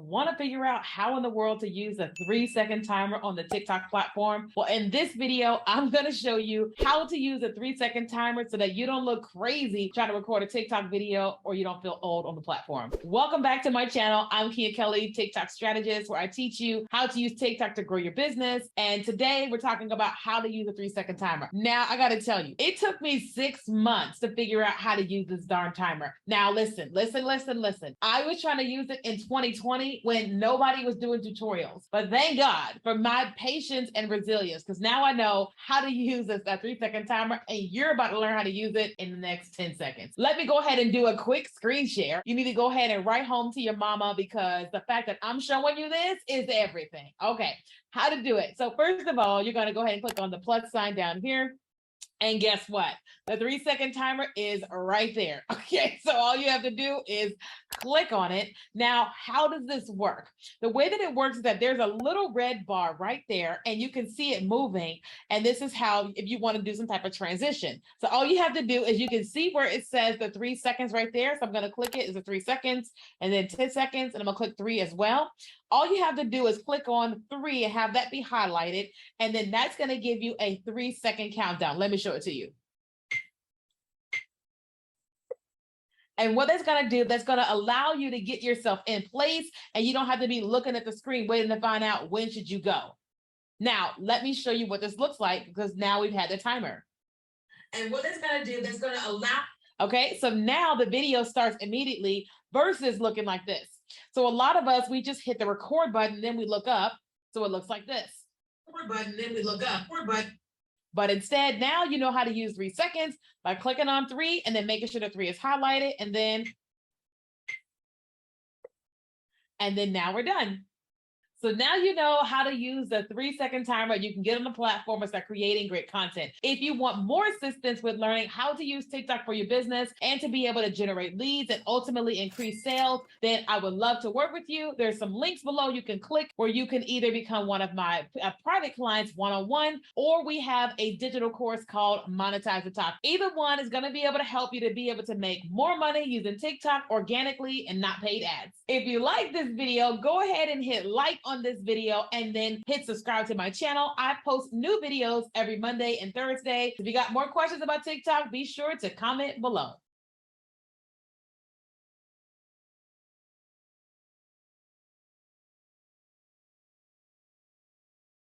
Want to figure out how in the world to use a 3-second timer on the TikTok platform? Well, in this video, I'm going to show you how to use a 3-second timer so that you don't look crazy trying to record a TikTok video or you don't feel old on the platform. Welcome back to my channel. I'm Keenya Kelly, TikTok strategist, where I teach you how to use TikTok to grow your business. And today we're talking about how to use a 3-second timer. Now, I got to tell you, it took me 6 months to figure out how to use this darn timer. Now, listen. I was trying to use it in 2020 when nobody was doing tutorials, but thank God for my patience and resilience, because now I know how to use this 3-second timer, and you're about to learn how to use it in the next 10 seconds. Let me go ahead and do a quick screen share. You need to go ahead and write home to your mama, because the fact that I'm showing you this is everything. Okay, how to do it. So first of all, you're going to go ahead and click on the plus sign down here. And guess what? The 3-second timer is right there. Okay, so all you have to do is click on it. Now, how does this work? The way that it works is that there's a little red bar right there, and you can see it moving. And this is how, if you want to do some type of transition. So all you have to do is you can see where it says the 3 seconds right there. So I'm going to click it. It's a 3 seconds, and then 10 seconds, and I'm going to click 3 as well. All you have to do is click on 3 and have that be highlighted, and then that's going to give you a 3-second countdown. Let me show it to you. And what that's going to do, that's going to allow you to get yourself in place, and you don't have to be looking at the screen waiting to find out when should you go. Now, let me show you what this looks like, because now we've had the timer. And what that's going to do, that's going to allow. Okay, so now the video starts immediately versus looking like this. So a lot of us, we just hit the record button, then we look up. So it looks like this. Record button, then we look up. Record button. But instead, now you know how to use 3 seconds by clicking on 3 and then making sure the 3 is highlighted, and then now we're done. So now you know how to use the 3-second timer. You can get on the platform and start creating great content. If you want more assistance with learning how to use TikTok for your business and to be able to generate leads and ultimately increase sales, then I would love to work with you. There's some links below you can click where you can either become one of my private clients one-on-one, or we have a digital course called Monetize the Top. Either one is going to be able to help you to be able to make more money using TikTok organically and not paid ads. If you like this video, go ahead and hit like on this video and then hit subscribe to my channel. I post new videos every Monday and Thursday. If you got more questions about TikTok, be sure to comment below.